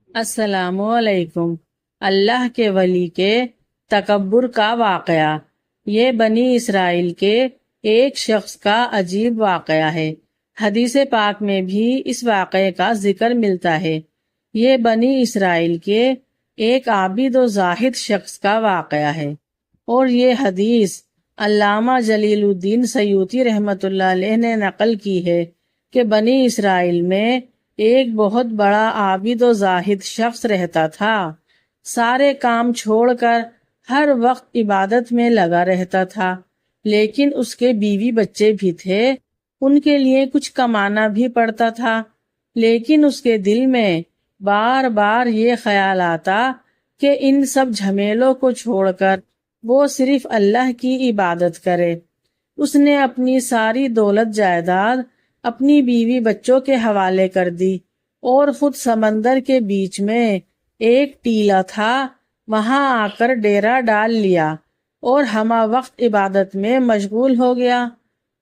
السلام علیکم۔ اللہ کے ولی کے تکبر کا واقعہ۔ یہ بنی اسرائیل کے ایک شخص کا عجیب واقعہ ہے۔ حدیث پاک میں بھی اس واقعے کا ذکر ملتا ہے۔ یہ بنی اسرائیل کے ایک عابد و زاہد شخص کا واقعہ ہے، اور یہ حدیث علامہ جلیل الدین سیوطی رحمۃ اللہ علیہ نے نقل کی ہے کہ بنی اسرائیل میں ایک بہت بڑا عابد و زاہد شخص رہتا تھا۔ سارے کام چھوڑ کر ہر وقت عبادت میں لگا رہتا تھا، لیکن اس کے بیوی بچے بھی تھے، ان کے لیے کچھ کمانا بھی پڑتا تھا، لیکن اس کے دل میں بار بار یہ خیال آتا کہ ان سب جھمیلوں کو چھوڑ کر وہ صرف اللہ کی عبادت کرے۔ اس نے اپنی ساری دولت جائیداد اپنی بیوی بچوں کے حوالے کر دی، اور خود سمندر کے بیچ میں ایک ٹیلا تھا، وہاں آ کر ڈیرا ڈال لیا اور ہمہ وقت عبادت میں مشغول ہو گیا۔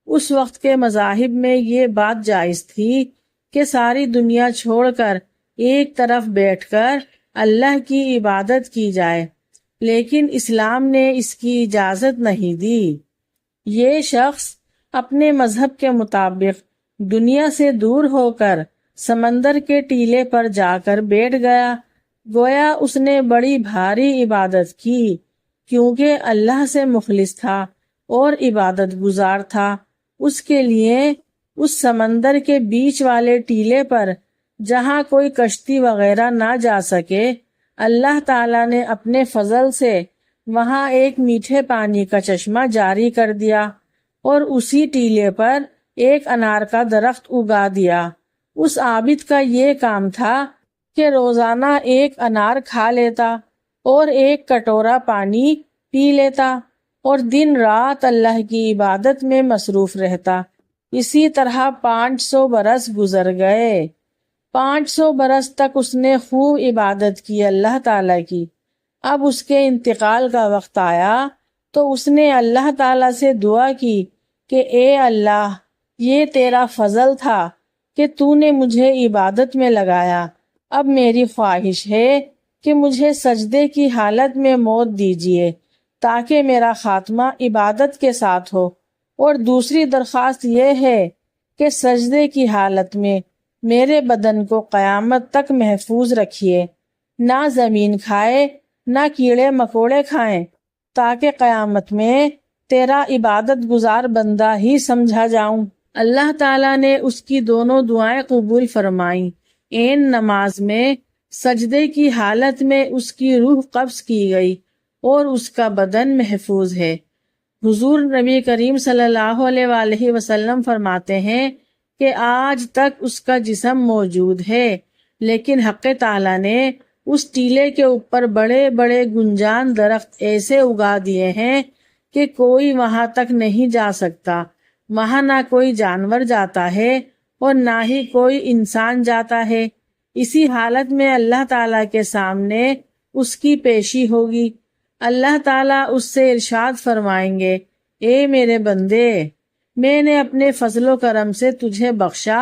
اس وقت کے مذاہب میں یہ بات جائز تھی کہ ساری دنیا چھوڑ کر ایک طرف بیٹھ کر اللہ کی عبادت کی جائے، لیکن اسلام نے اس کی اجازت نہیں دی۔ یہ شخص اپنے مذہب کے مطابق دنیا سے دور ہو کر سمندر کے ٹیلے پر جا کر بیٹھ گیا، گویا اس نے بڑی بھاری عبادت کی، کیونکہ اللہ سے مخلص تھا اور عبادت گزار تھا۔ اس کے لیے اس سمندر کے بیچ والے ٹیلے پر، جہاں کوئی کشتی وغیرہ نہ جا سکے، اللہ تعالیٰ نے اپنے فضل سے وہاں ایک میٹھے پانی کا چشمہ جاری کر دیا، اور اسی ٹیلے پر ایک انار کا درخت اگا دیا۔ اس عابد کا یہ کام تھا کہ روزانہ ایک انار کھا لیتا اور ایک کٹورا پانی پی لیتا، اور دن رات اللہ کی عبادت میں مصروف رہتا۔ اسی طرح 500 برس گزر گئے۔ 500 برس تک اس نے خوب عبادت کی اللہ تعالیٰ کی۔ اب اس کے انتقال کا وقت آیا تو اس نے اللہ تعالیٰ سے دعا کی کہ اے اللہ، یہ تیرا فضل تھا کہ تو نے مجھے عبادت میں لگایا، اب میری خواہش ہے کہ مجھے سجدے کی حالت میں موت دیجیے تاکہ میرا خاتمہ عبادت کے ساتھ ہو، اور دوسری درخواست یہ ہے کہ سجدے کی حالت میں میرے بدن کو قیامت تک محفوظ رکھیے، نہ زمین کھائے نہ کیڑے مکوڑے کھائیں، تاکہ قیامت میں تیرا عبادت گزار بندہ ہی سمجھا جاؤں۔ اللہ تعالیٰ نے اس کی دونوں دعائیں قبول فرمائیں۔ عین نماز میں سجدے کی حالت میں اس کی روح قبض کی گئی اور اس کا بدن محفوظ ہے۔ حضور نبی کریم صلی اللہ علیہ وآلہ وسلم فرماتے ہیں کہ آج تک اس کا جسم موجود ہے، لیکن حق تعالیٰ نے اس ٹیلے کے اوپر بڑے بڑے گنجان درخت ایسے اگا دیے ہیں کہ کوئی وہاں تک نہیں جا سکتا۔ وہاں نہ کوئی جانور جاتا ہے اور نہ ہی کوئی انسان جاتا ہے۔ اسی حالت میں اللہ تعالیٰ کے سامنے اس کی پیشی ہوگی۔ اللہ تعالیٰ اس سے ارشاد فرمائیں گے، اے میرے بندے، میں نے اپنے فضل و کرم سے تجھے بخشا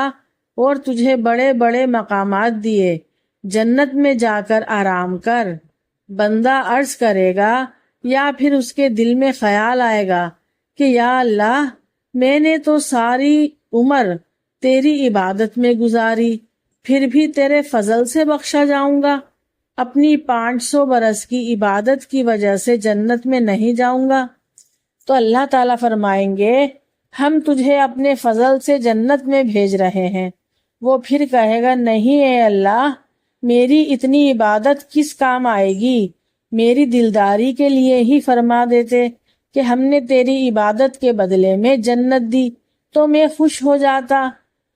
اور تجھے بڑے بڑے مقامات دیے، جنت میں جا کر آرام کر۔ بندہ عرض کرے گا یا پھر اس کے دل میں خیال آئے گا کہ یا اللہ، میں نے تو ساری عمر تیری عبادت میں گزاری، پھر بھی تیرے فضل سے بخشا جاؤں گا، اپنی 500 برس کی عبادت کی وجہ سے جنت میں نہیں جاؤں گا؟ تو اللہ تعالیٰ فرمائیں گے، ہم تجھے اپنے فضل سے جنت میں بھیج رہے ہیں۔ وہ پھر کہے گا، نہیں اے اللہ، میری اتنی عبادت کس کام آئے گی، میری دلداری کے لیے ہی فرما دیتے کہ ہم نے تیری عبادت کے بدلے میں جنت دی تو میں خوش ہو جاتا۔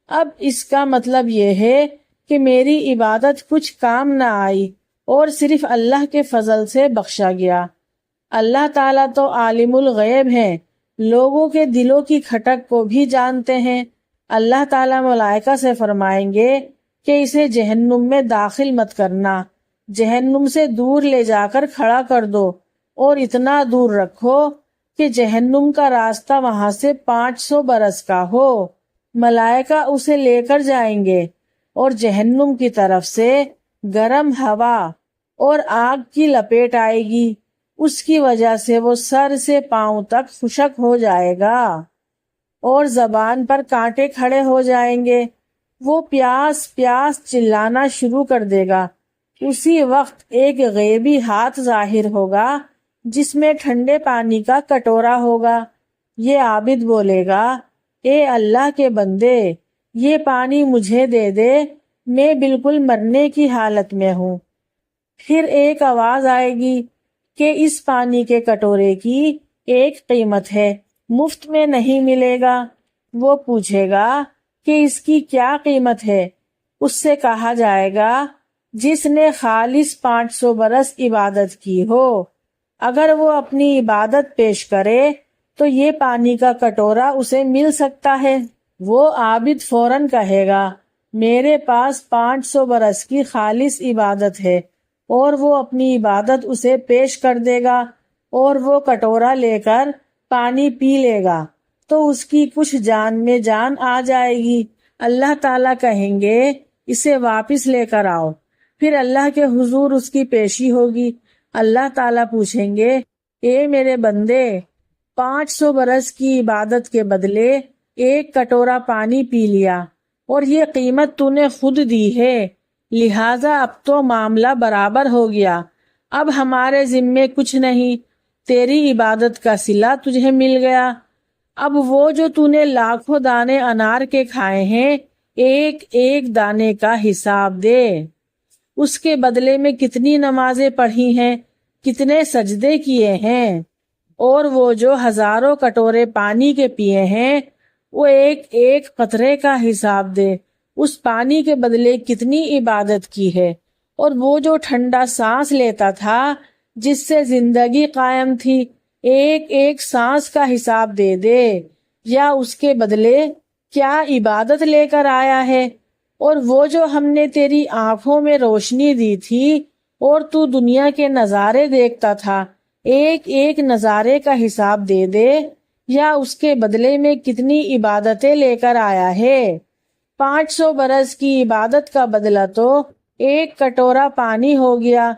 اب اس کا مطلب یہ ہے کہ میری عبادت کچھ کام نہ آئی اور صرف اللہ کے فضل سے بخشا گیا۔ اللہ تعالیٰ تو عالم الغیب ہیں، لوگوں کے دلوں کی کھٹک کو بھی جانتے ہیں۔ اللہ تعالیٰ ملائکہ سے فرمائیں گے کہ اسے جہنم میں داخل مت کرنا، جہنم سے دور لے جا کر کھڑا کر دو اور اتنا دور رکھو کہ جہنم کا راستہ وہاں سے 500 برس کا ہو۔ ملائکہ اسے لے کر جائیں گے اور جہنم کی طرف سے گرم ہوا اور آگ کی لپیٹ آئے گی، اس کی وجہ سے وہ سر سے پاؤں تک خشک ہو جائے گا اور زبان پر کانٹے کھڑے ہو جائیں گے۔ وہ پیاس پیاس چلانا شروع کر دے گا۔ اسی وقت ایک غیبی ہاتھ ظاہر ہوگا جس میں ٹھنڈے پانی کا کٹورا ہوگا۔ یہ عابد بولے گا، اے اللہ کے بندے، یہ پانی مجھے دے دے، میں بالکل مرنے کی حالت میں ہوں۔ پھر ایک آواز آئے گی کہ اس پانی کے کٹورے کی ایک قیمت ہے، مفت میں نہیں ملے گا۔ وہ پوچھے گا کہ اس کی کیا قیمت ہے؟ اس سے کہا جائے گا، جس نے خالص 500 برس عبادت کی ہو، اگر وہ اپنی عبادت پیش کرے تو یہ پانی کا کٹورا اسے مل سکتا ہے۔ وہ عابد فوراً کہے گا، میرے پاس 500 برس کی خالص عبادت ہے، اور وہ اپنی عبادت اسے پیش کر دے گا اور وہ کٹورا لے کر پانی پی لے گا تو اس کی کچھ جان میں جان آ جائے گی۔ اللہ تعالیٰ کہیں گے، اسے واپس لے کر آؤ۔ پھر اللہ کے حضور اس کی پیشی ہوگی۔ اللہ تعالیٰ پوچھیں گے، اے میرے بندے، 500 برس کی عبادت کے بدلے ایک کٹورا پانی پی لیا اور یہ قیمت تو نے خود دی ہے، لہٰذا اب تو معاملہ برابر ہو گیا، اب ہمارے ذمے کچھ نہیں، تیری عبادت کا صلہ تجھے مل گیا۔ اب وہ جو تو نے لاکھوں دانے انار کے کھائے ہیں، ایک ایک دانے کا حساب دے۔ اس کے بدلے میں کتنی نمازیں پڑھی ہیں، کتنے سجدے کیے ہیں، اور وہ جو ہزاروں کٹورے پانی کے پیے ہیں، وہ ایک ایک قطرے کا حساب دے۔ اس پانی کے بدلے کتنی عبادت کی ہے، اور وہ جو ٹھنڈا سانس لیتا تھا جس سے زندگی قائم تھی، ایک ایک سانس کا حساب دے دے، یا اس کے بدلے کیا عبادت لے کر آیا ہے۔ اور وہ جو ہم نے تیری آنکھوں میں روشنی دی تھی اور تو دنیا کے نظارے دیکھتا تھا، ایک ایک نظارے کا حساب دے دے، یا اس کے بدلے میں کتنی عبادتیں لے کر آیا ہے۔ 500 برس کی عبادت کا بدلہ تو ایک کٹورا پانی ہو گیا۔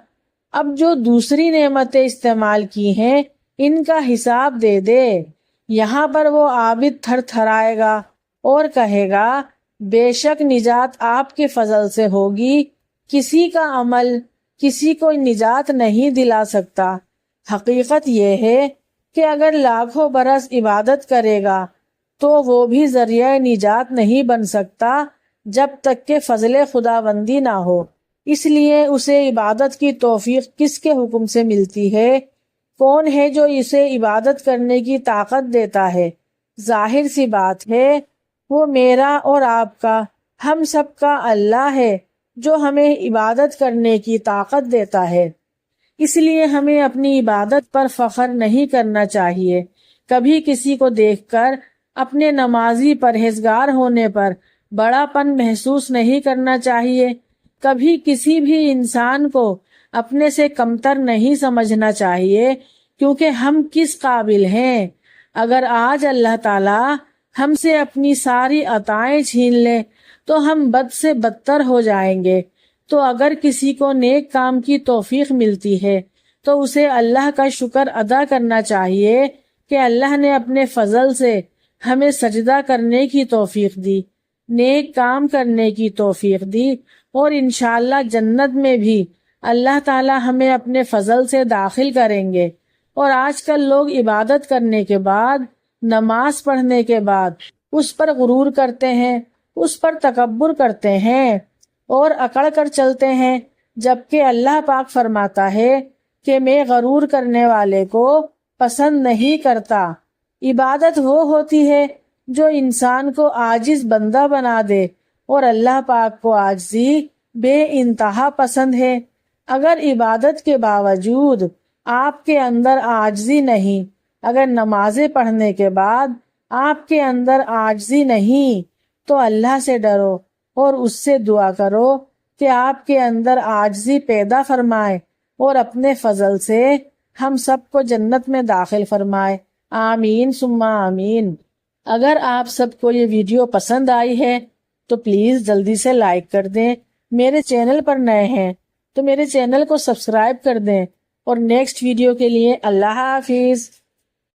اب جو دوسری نعمتیں استعمال کی ہیں، ان کا حساب دے دے۔ یہاں پر وہ عابد تھر تھرائے گا اور کہے گا، بے شک نجات آپ کے فضل سے ہوگی، کسی کا عمل کسی کو نجات نہیں دلا سکتا۔ حقیقت یہ ہے کہ اگر لاکھوں برس عبادت کرے گا تو وہ بھی ذریعہ نجات نہیں بن سکتا جب تک کہ فضل خداوندی نہ ہو۔ اس لیے اسے عبادت کی توفیق کس کے حکم سے ملتی ہے؟ کون ہے جو اسے عبادت کرنے کی طاقت دیتا ہے؟ ظاہر سی بات ہے، وہ میرا اور آپ کا، ہم سب کا اللہ ہے جو ہمیں عبادت کرنے کی طاقت دیتا ہے۔ اس لیے ہمیں اپنی عبادت پر فخر نہیں کرنا چاہیے۔ کبھی کسی کو دیکھ کر اپنے نمازی پرہیزگار ہونے پر بڑا پن محسوس نہیں کرنا چاہیے۔ کبھی کسی بھی انسان کو اپنے سے کمتر نہیں سمجھنا چاہیے، کیونکہ ہم کس قابل ہیں۔ اگر آج اللہ تعالیٰ ہم سے اپنی ساری عطائیں چھین لے تو ہم بد سے بدتر ہو جائیں گے۔ تو اگر کسی کو نیک کام کی توفیق ملتی ہے تو اسے اللہ کا شکر ادا کرنا چاہیے کہ اللہ نے اپنے فضل سے ہمیں سجدہ کرنے کی توفیق دی، نیک کام کرنے کی توفیق دی، اور انشاءاللہ جنت میں بھی اللہ تعالی ہمیں اپنے فضل سے داخل کریں گے۔ اور آج کل لوگ عبادت کرنے کے بعد، نماز پڑھنے کے بعد اس پر غرور کرتے ہیں، اس پر تکبر کرتے ہیں اور اکڑ کر چلتے ہیں، جبکہ اللہ پاک فرماتا ہے کہ میں غرور کرنے والے کو پسند نہیں کرتا۔ عبادت وہ ہوتی ہے جو انسان کو عاجز بندہ بنا دے، اور اللہ پاک کو عاجزی بے انتہا پسند ہے۔ اگر عبادت کے باوجود آپ کے اندر عاجزی نہیں، اگر نمازیں پڑھنے کے بعد آپ کے اندر عاجزی نہیں، تو اللہ سے ڈرو اور اس سے دعا کرو کہ آپ کے اندر عاجزی پیدا فرمائے اور اپنے فضل سے ہم سب کو جنت میں داخل فرمائے۔ آمین ثم آمین۔ اگر آپ سب کو یہ ویڈیو پسند آئی ہے تو پلیز جلدی سے لائک کر دیں میرے چینل پر نئے ہیں تو میرے چینل کو سبسکرائب کر دیں، اور نیکسٹ ویڈیو کے لیے اللہ حافظ۔